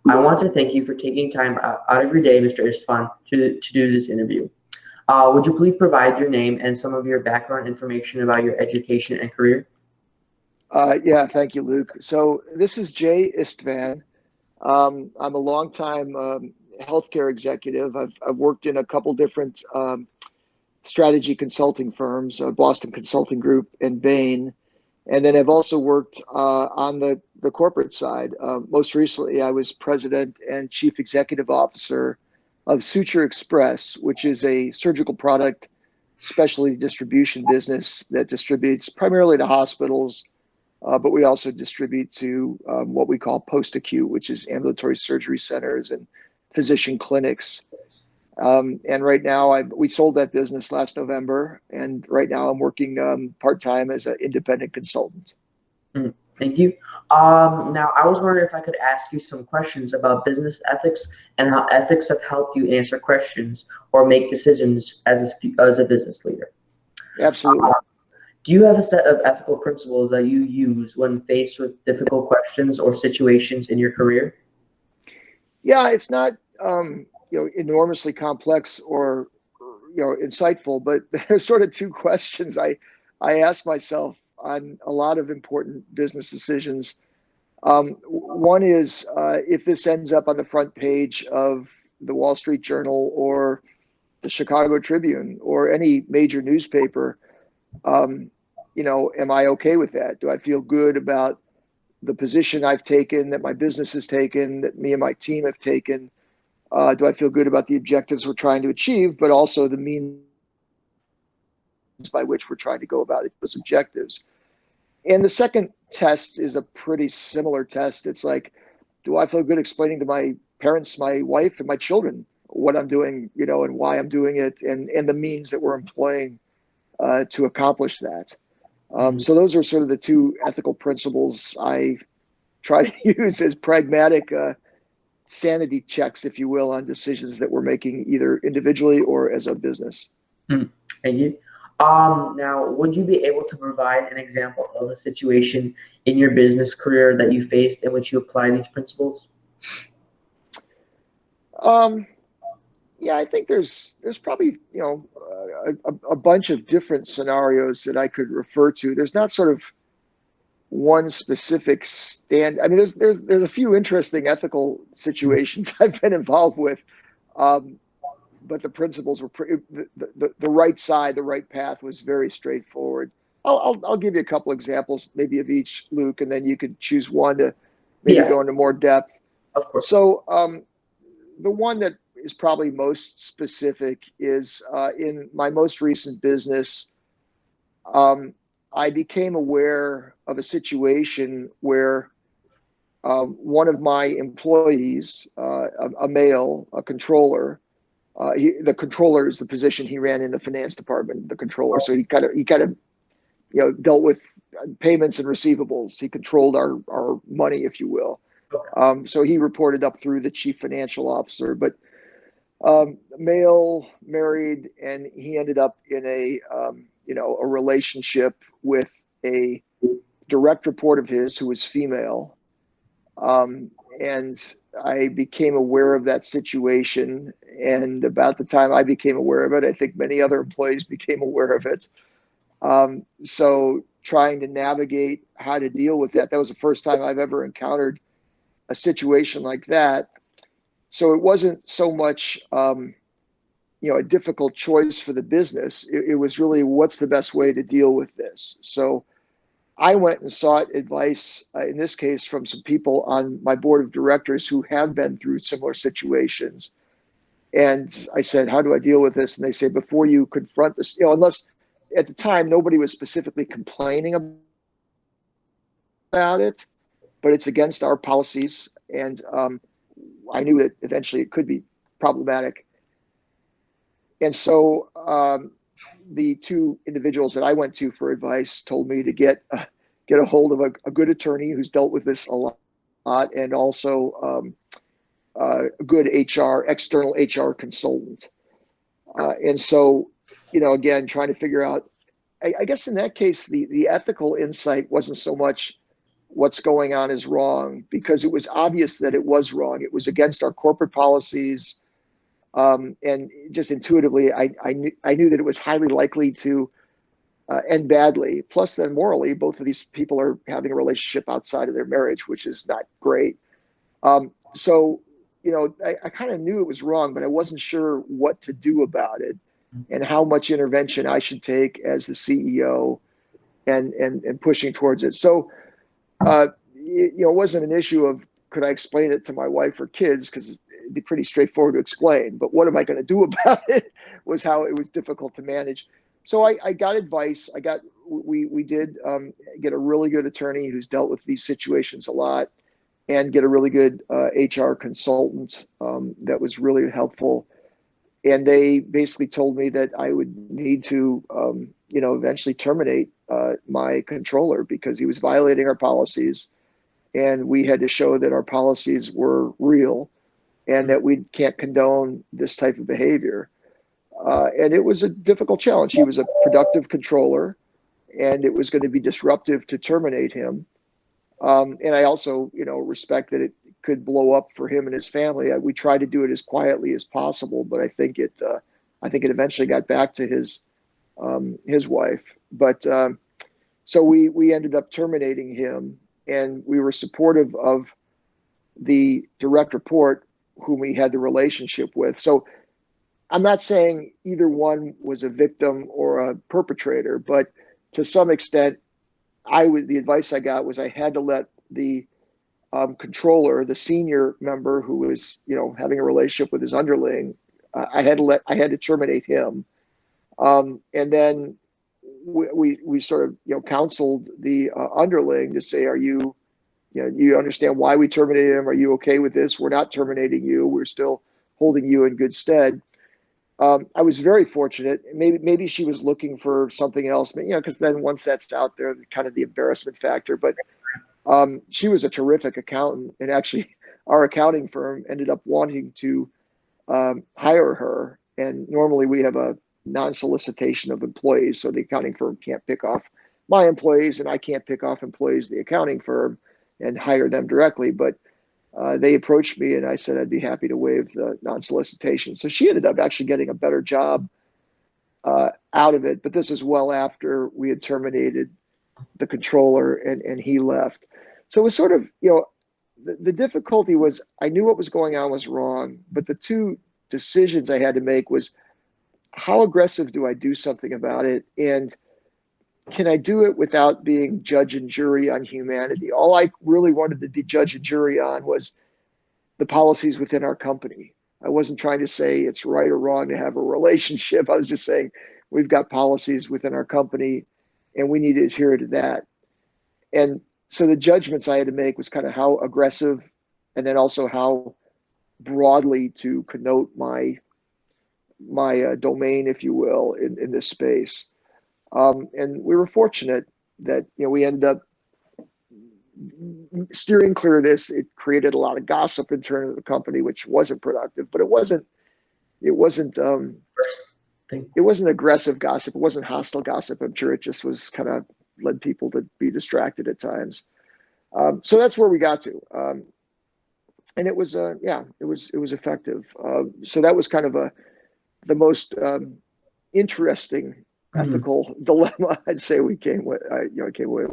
I want to thank you for taking time out of your day, Mr. Istvan, to do this interview. Would you please provide your name and some of your background information about your education and career? Yeah, thank you, Luke. So this is Jay Istvan. I'm a longtime healthcare executive. I've worked in a couple different strategy consulting firms, Boston Consulting Group and Bain. And then I've also worked on the corporate side. Most recently, I was president and chief executive officer of Suture Express, which is a surgical product specialty distribution business that distributes primarily to hospitals, but we also distribute to what we call post-acute, which is ambulatory surgery centers and physician clinics. And right now, we sold that business last November, and right now I'm working part-time as an independent consultant. Thank you. Now, I was wondering if I could ask you some questions about business ethics and how ethics have helped you answer questions or make decisions as a business leader. Absolutely. Do you have a set of ethical principles that you use when faced with difficult questions or situations in your career? Yeah, it's not enormously complex or insightful, but there's sort of two questions I ask myself on a lot of important business decisions. One is if this ends up on the front page of the Wall Street Journal or the Chicago Tribune or any major newspaper, am I okay with that? Do I feel good about the position I've taken, that my business has taken, that me and my team have taken? Do I feel good about the objectives we're trying to achieve, but also the means by which we're trying to go about those objectives? And the second test is a pretty similar test. It's like, do I feel good explaining to my parents, my wife, and my children what I'm doing, and why I'm doing it, and the means that we're employing to accomplish that? So those are sort of the two ethical principles I try to use as pragmatic sanity checks, if you will, on decisions that we're making either individually or as a business. Thank you. Now, would you be able to provide an example of a situation in your business career that you faced in which you apply these principles? Yeah, I think there's probably a bunch of different scenarios that I could refer to. There's not sort of one specific stand. I mean, there's a few interesting ethical situations I've been involved with, but the principles were the right side, the right path was very straightforward. I'll give you a couple examples, maybe of each, Luke, and then you could choose one to maybe go into more depth. Of course. So the one that is probably most specific is in my most recent business. I became aware of a situation where one of my employees, a male, a controller, the controller is the position he ran in the finance department, the controller. So he kind of dealt with payments and receivables. He controlled our money, if you will. So he reported up through the chief financial officer, but male, married, and he ended up in a relationship with a direct report of his who was female. And I became aware of that situation. And about the time I became aware of it, I think many other employees became aware of it. So trying to navigate how to deal with that, that was the first time I've ever encountered a situation like that. So it wasn't so much, a difficult choice for the business. It was really, what's the best way to deal with this? So I went and sought advice, in this case, from some people on my board of directors who have been through similar situations. And I said, how do I deal with this? And they say, before you confront this, unless at the time, nobody was specifically complaining about it, but it's against our policies. And I knew that eventually it could be problematic. And so the two individuals that I went to for advice told me to get a hold of a good attorney who's dealt with this a lot, and also a good external HR consultant. And so, again, trying to figure out, I guess in that case, the ethical insight wasn't so much what's going on is wrong, because it was obvious that it was wrong. It was against our corporate policies. And just intuitively, I knew that it was highly likely to end badly. Plus, then morally, both of these people are having a relationship outside of their marriage, which is not great. So, I kind of knew it was wrong, but I wasn't sure what to do about it and how much intervention I should take as the CEO and pushing towards it. So, it wasn't an issue of could I explain it to my wife or kids, because it'd be pretty straightforward to explain. But what am I going to do about it was how it was difficult to manage. So I got advice. We did get a really good attorney who's dealt with these situations a lot, and get a really good HR consultant that was really helpful. And they basically told me that I would need to, eventually terminate my controller, because he was violating our policies, and we had to show that our policies were real and that we can't condone this type of behavior. And it was a difficult challenge. He was a productive controller, and it was going to be disruptive to terminate him. And I also, respect that it could blow up for him and his family. We tried to do it as quietly as possible, but I think it eventually got back to his wife. But so we ended up terminating him, and we were supportive of the direct report whom we had the relationship with. So I'm not saying either one was a victim or a perpetrator, but to some extent, the advice I got was I had to let the controller, the senior member who was, having a relationship with his underling, I had to terminate him. And then we sort of, counseled the underling to say, you understand why we terminated him? Are you okay with this? We're not terminating you. We're still holding you in good stead. I was very fortunate. Maybe she was looking for something else, but because then once that's out there, kind of the embarrassment factor. But she was a terrific accountant, and actually, our accounting firm ended up wanting to hire her. And normally, we have a non-solicitation of employees, so the accounting firm can't pick off my employees, and I can't pick off employees of the accounting firm and hire them directly. But they approached me, and I said I'd be happy to waive the non-solicitation. So she ended up actually getting a better job out of it. But this is well after we had terminated the controller, and he left. So it was sort of, the difficulty was I knew what was going on was wrong, but the two decisions I had to make was, how aggressive do I do something about it? And can I do it without being judge and jury on humanity? All I really wanted to be judge and jury on was the policies within our company. I wasn't trying to say it's right or wrong to have a relationship. I was just saying we've got policies within our company, and we need to adhere to that. And so the judgments I had to make was kind of how aggressive, and then also how broadly to connote my domain, if you will, in this space. And we were fortunate that we ended up steering clear of this. It created a lot of gossip internally of the company, which wasn't productive, but it wasn't aggressive gossip. It wasn't hostile gossip. I'm sure it just was kind of led people to be distracted at times. So that's where we got to. And it was, it was effective. So that was kind of the most interesting ethical dilemma I'd say we came with. I came away with.